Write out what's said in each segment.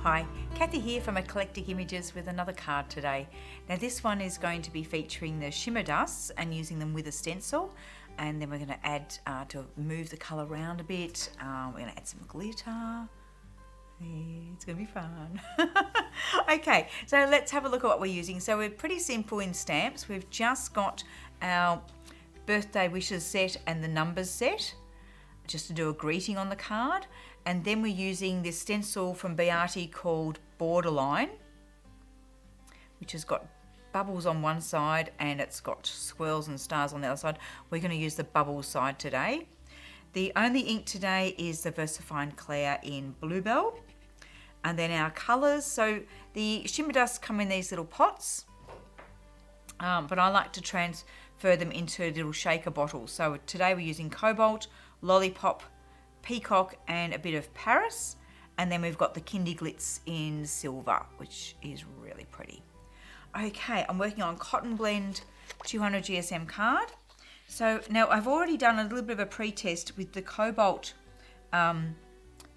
Hi, Kathy here from Eclectic Images with another card today. Now this one is going to be featuring the shimmer dusts and using them with a stencil, and then we're going to add to move the colour around a bit. We're going to add some glitter. It's going to be fun. Okay, so let's have a look at what we're using. So we're pretty simple in stamps. We've just got our birthday wishes set and the numbers set, just to do a greeting on the card. And then we're using this stencil from Arty called Borderline, which has got bubbles on one side and it's got swirls and stars on the other side. We're going to use the bubbles side today. The only ink today is the Versafine Clair in Belle. And then our colours, so the shimmer dusts come in these little pots, but I like to transfer them into little shaker bottles. So today we're using Cobalt, Lollypop, Peacock and a bit of Paris, and then we've got the Kindy Glitz in silver, which is really pretty. Okay, I'm working on Cotton Blend 200 GSM card. So now I've already done a little bit of a pre-test with the Cobalt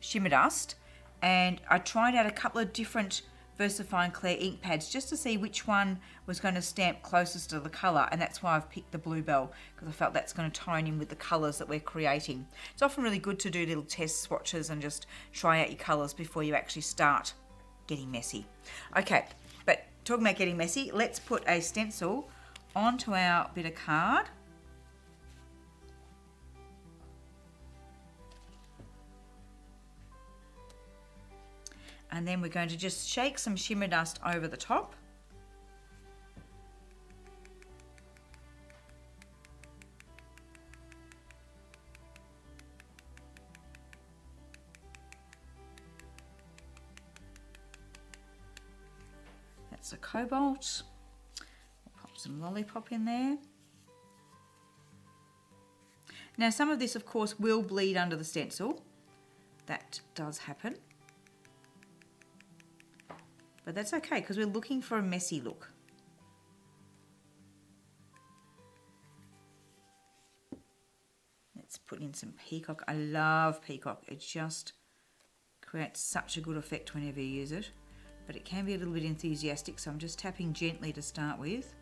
shimmer dust, and I tried out a couple of different Versafine Clair ink pads just to see which one was going to stamp closest to the colour, and that's why I've picked the Belle, because I felt that's going to tone in with the colours that we're creating. It's often really good to do little test swatches and just try out your colours before you actually start getting messy. Okay, but talking about getting messy, let's put a stencil onto our bit of card. And then we're going to just shake some shimmer dust over the top. That's a Cobalt. We'll pop some Lollypop in there. Now some of this of course will bleed under the stencil. That does happen. But that's okay because we're looking for a messy look. Let's put in some Peacock. I love Peacock. It just creates such a good effect whenever you use it. But it can be a little bit enthusiastic, so I'm just tapping gently to start with.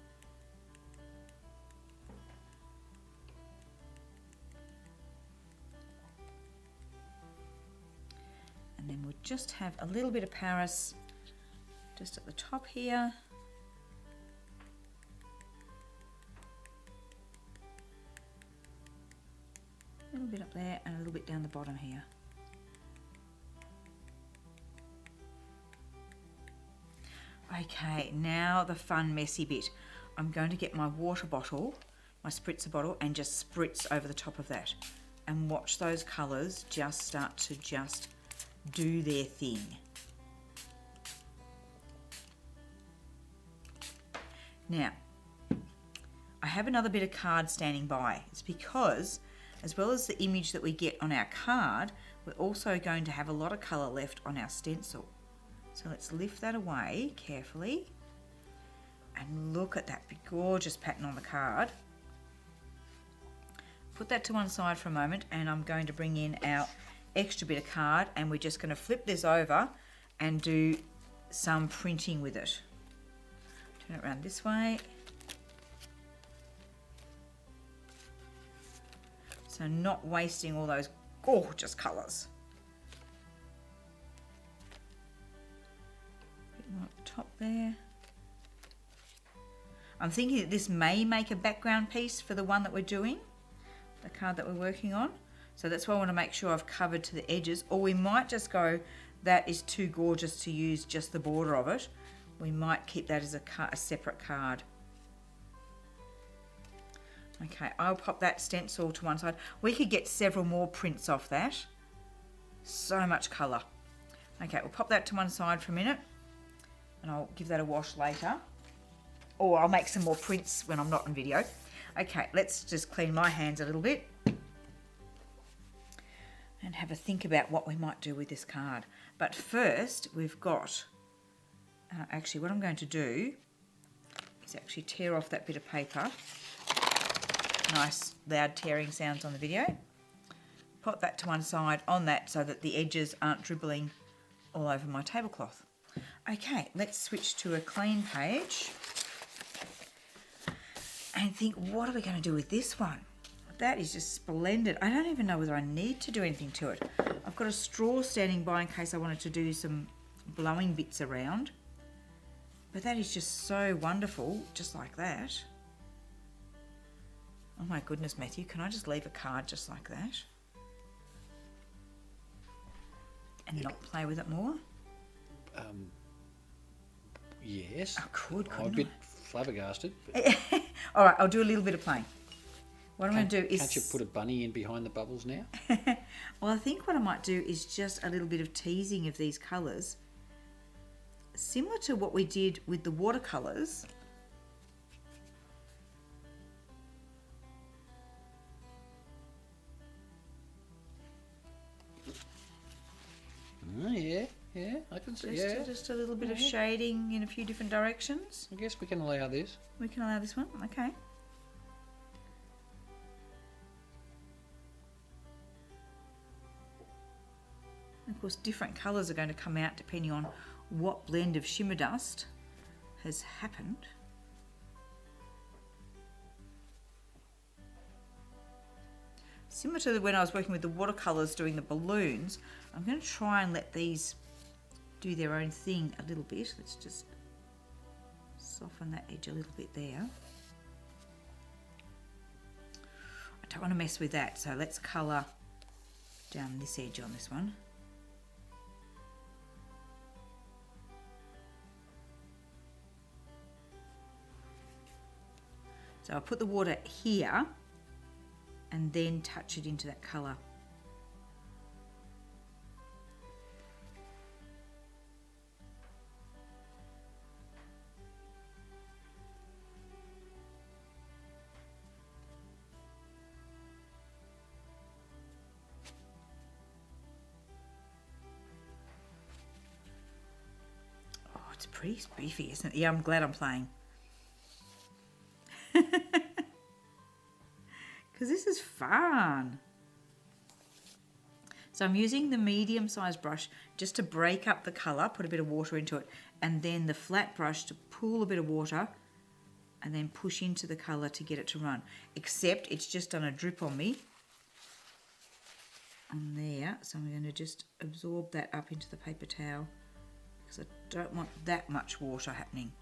And then we'll just have a little bit of Paris just at the top here. A little bit up there and a little bit down the bottom here. Okay, now the fun messy bit. I'm going to get my water bottle, my spritzer bottle, and just spritz over the top of that. And watch those colours just start to just do their thing. Now, I have another bit of card standing by. It's because, as well as the image that we get on our card, we're also going to have a lot of colour left on our stencil. So let's lift that away carefully and look at that gorgeous pattern on the card. Put that to one side for a moment, and I'm going to bring in our extra bit of card, and we're just going to flip this over and do some printing with it. Turn it around this way. So not wasting all those gorgeous colours. A bit more at the top there. I'm thinking that this may make a background piece for the one that we're doing, the card that we're working on. So that's why I want to make sure I've covered to the edges, or we might just go, that is too gorgeous to use just the border of it. We might keep that as a separate card. Okay, I'll pop that stencil to one side. We could get several more prints off that. So much colour. Okay, we'll pop that to one side for a minute, and I'll give that a wash later. Or I'll make some more prints when I'm not on video. Okay, let's just clean my hands a little bit and have a think about what we might do with this card. But first, we've got... actually, what I'm going to do is actually tear off that bit of paper. Nice loud tearing sounds on the video. Put that to one side on that so that the edges aren't dribbling all over my tablecloth. Okay, let's switch to a clean page and think, what are we going to do with this one? That is just splendid. I don't even know whether I need to do anything to it. I've got a straw standing by in case I wanted to do some blowing bits around. But that is just so wonderful, just like that. Oh my goodness, Matthew, can I just leave a card just like that? And not play with it more? Yes. I could, I'm a bit flabbergasted. All right, I'll do a little bit of playing. What I'm going to do is... Can't you put a bunny in behind the bubbles now? Well, I think what I might do is just a little bit of teasing of these colours. Similar to what we did with the watercolours. Oh, yeah, I can see. Just a little bit of shading in a few different directions. I guess we can allow this. We can allow this one, okay. And of course, different colours are going to come out depending on what blend of shimmer dust has happened. Similar to when I was working with the watercolours doing the balloons, I'm going to try and let these do their own thing a little bit. Let's just soften that edge a little bit there. I don't want to mess with that, so let's colour down this edge on this one. So I'll put the water here and then touch it into that colour. Oh, it's pretty beefy, isn't it? Yeah, I'm glad I'm playing. Because this is fun. So I'm using the medium-sized brush just to break up the colour, put a bit of water into it, and then the flat brush to pull a bit of water and then push into the colour to get it to run. Except it's just done a drip on me. On there, so I'm going to just absorb that up into the paper towel because I don't want that much water happening.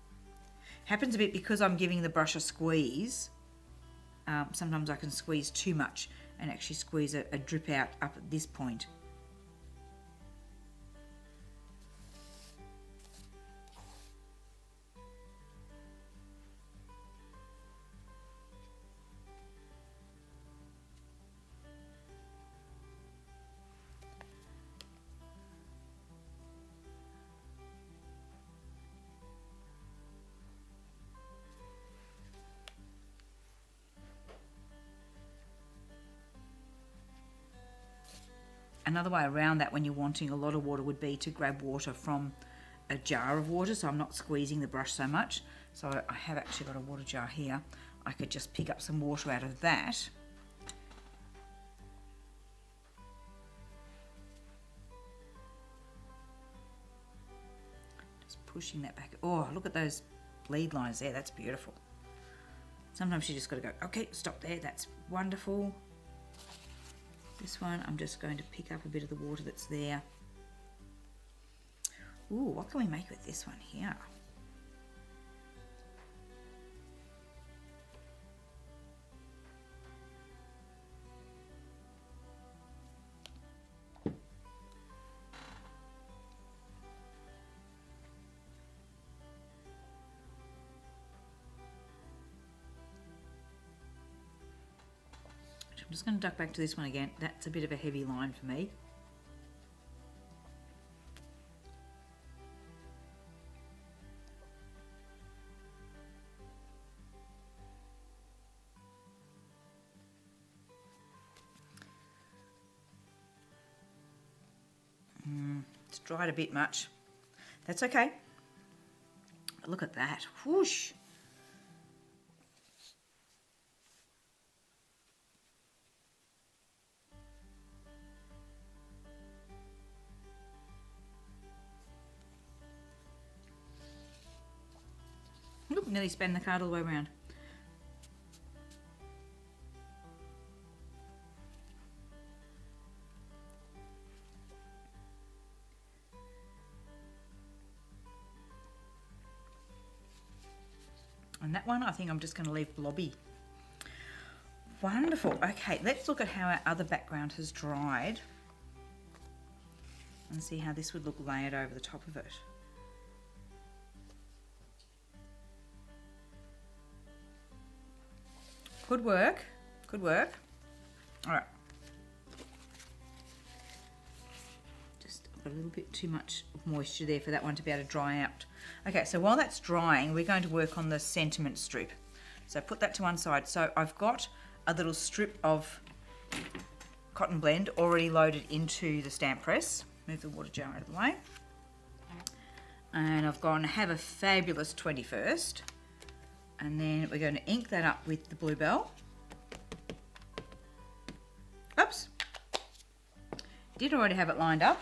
Happens a bit because I'm giving the brush a squeeze. Sometimes I can squeeze too much and actually squeeze a drip out up at this point. Another way around that when you're wanting a lot of water would be to grab water from a jar of water, so I'm not squeezing the brush so much. So I have actually got a water jar here. I could just pick up some water out of that. Just pushing that back. Oh, look at those bleed lines there. That's beautiful. Sometimes you just got to go, okay, stop there. That's wonderful. This one, I'm just going to pick up a bit of the water that's there. Ooh, what can we make with this one here? I'm just going to duck back to this one again. That's a bit of a heavy line for me. It's dried a bit much. That's okay. Look at that. Whoosh. nearly span the card all the way around. And that one, I think I'm just going to leave blobby. Wonderful. Okay, let's look at how our other background has dried and see how this would look layered over the top of it. Good work. Good work. All right. Just got a little bit too much moisture there for that one to be able to dry out. Okay, so while that's drying, we're going to work on the sentiment strip. So put that to one side. So I've got a little strip of cotton blend already loaded into the stamp press. Move the water jar out of the way. And I've gone have a fabulous 21st. And then we're going to ink that up with the blue Belle. Oops. Did already have it lined up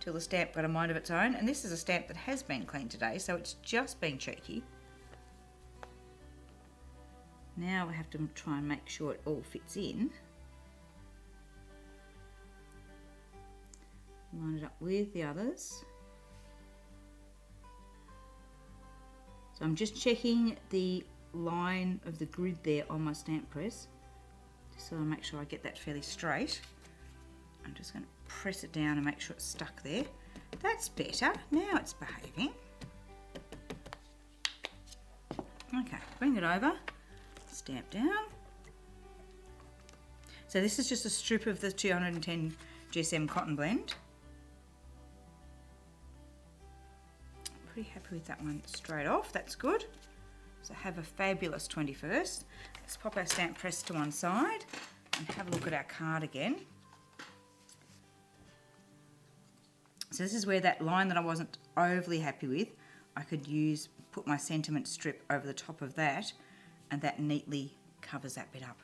till the stamp got a mind of its own. And this is a stamp that has been cleaned today, so it's just been cheeky. Now we have to try and make sure it all fits in. Line it up with the others. So I'm just checking the line of the grid there on my stamp press, just so I make sure I get that fairly straight. I'm just going to press it down and make sure it's stuck there. That's better. Now it's behaving. Okay, bring it over, stamp down. So this is just a strip of the 210 GSM cotton blend. Pretty happy with that one straight off. That's good. So have a fabulous 21st. Let's pop our stamp press to one side and have a look at our card again. So this is where that line that I wasn't overly happy with, I could put my sentiment strip over the top of that, and that neatly covers that bit up.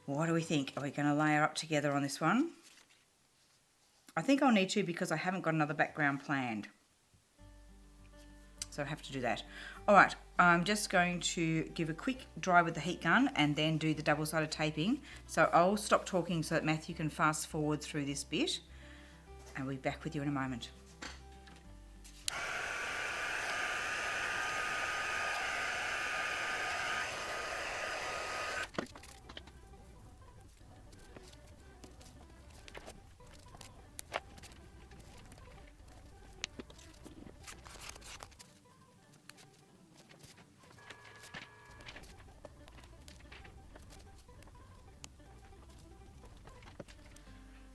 What do we think? Are we going to layer up together on this one? I think I'll need to because I haven't got another background planned. So I have to do that. All right, I'm just going to give a quick dry with the heat gun and then do the double-sided taping. So I'll stop talking so that Matthew can fast forward through this bit, and we'll be back with you in a moment.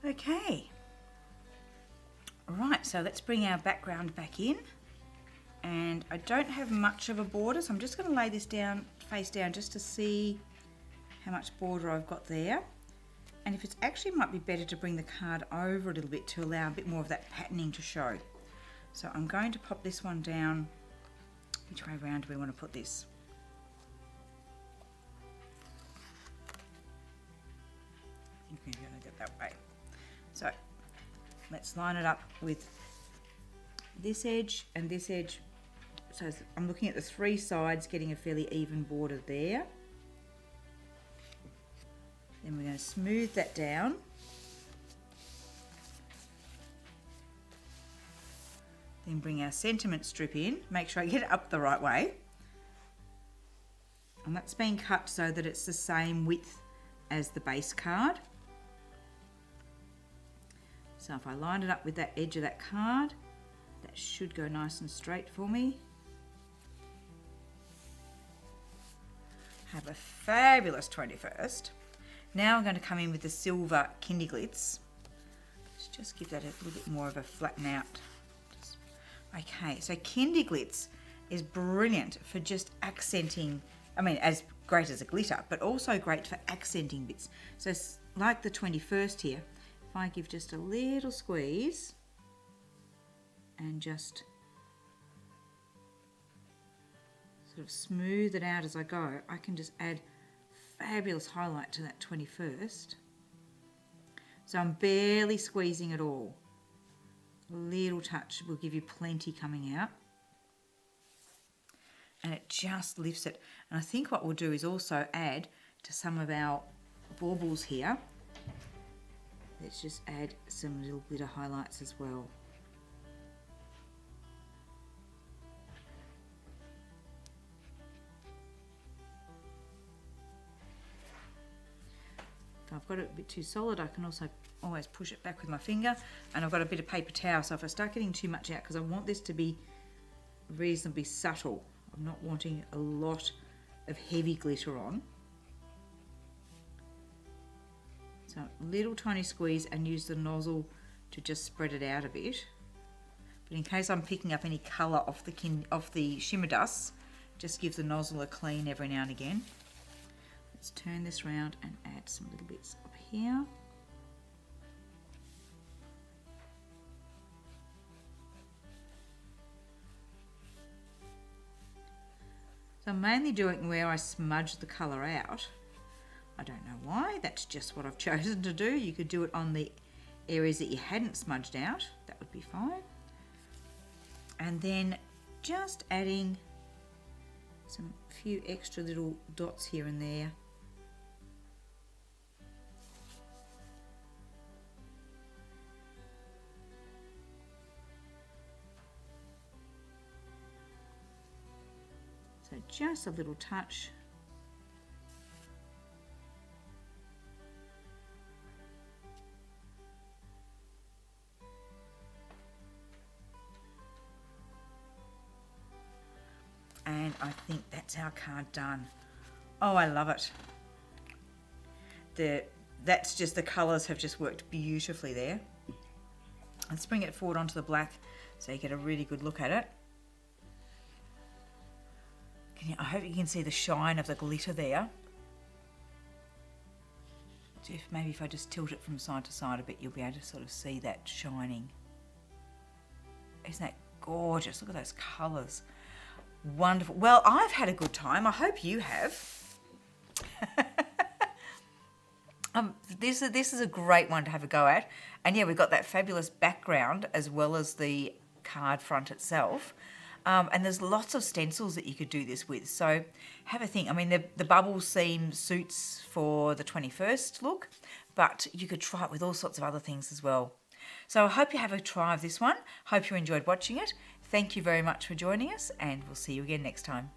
Okay, right, so let's bring our background back in, and I don't have much of a border, so I'm just going to lay this down face down just to see how much border I've got there, and if it's actually might be better to bring the card over a little bit to allow a bit more of that patterning to show. So I'm going to pop this one down. Which way around do we want to put this? I think we're going to go that way. So let's line it up with this edge and this edge. So I'm looking at the three sides, getting a fairly even border there. Then we're going to smooth that down. Then bring our sentiment strip in. Make sure I get it up the right way. And that's been cut so that it's the same width as the base card. So if I line it up with that edge of that card, that should go nice and straight for me. Have a fabulous 21st. Now I'm going to come in with the silver Kindy Glitz. Let's just give that a little bit more of a flatten out. Okay, so Kindy Glitz is brilliant for just accenting, I mean, as great as a glitter, but also great for accenting bits. So it's like the 21st here. If I give just a little squeeze and just sort of smooth it out as I go, I can just add fabulous highlight to that 21st. So I'm barely squeezing at all. A little touch will give you plenty coming out. and it just lifts it. And I think what we'll do is also add to some of our baubles here. Let's just add some little glitter highlights as well. If I've got it a bit too solid, I can also always push it back with my finger, and I've got a bit of paper towel, so if I start getting too much out, because I want this to be reasonably subtle, I'm not wanting a lot of heavy glitter on. So little tiny squeeze and use the nozzle to just spread it out a bit. But in case I'm picking up any colour off the shimmer dust, just give the nozzle a clean every now and again. Let's turn this round and add some little bits up here. So I'm mainly doing where I smudge the colour out. I don't know why, that's just what I've chosen to do. You could do it on the areas that you hadn't smudged out, that would be fine. And then just adding some few extra little dots here and there. So just a little touch. And I think that's our card done. Oh, I love it. That's just, the colours have just worked beautifully there. Let's bring it forward onto the black so you get a really good look at it. I hope you can see the shine of the glitter there. Maybe if I just tilt it from side to side a bit, you'll be able to sort of see that shining. Isn't that gorgeous? Look at those colours. Wonderful. Well, I've had a good time. I hope you have. This is a great one to have a go at. And yeah, we've got that fabulous background as well as the card front itself. And there's lots of stencils that you could do this with. So have a think. I mean, the bubbles theme suits for the 21st look, but you could try it with all sorts of other things as well. So I hope you have a try of this one. Hope you enjoyed watching it. Thank you very much for joining us, and we'll see you again next time.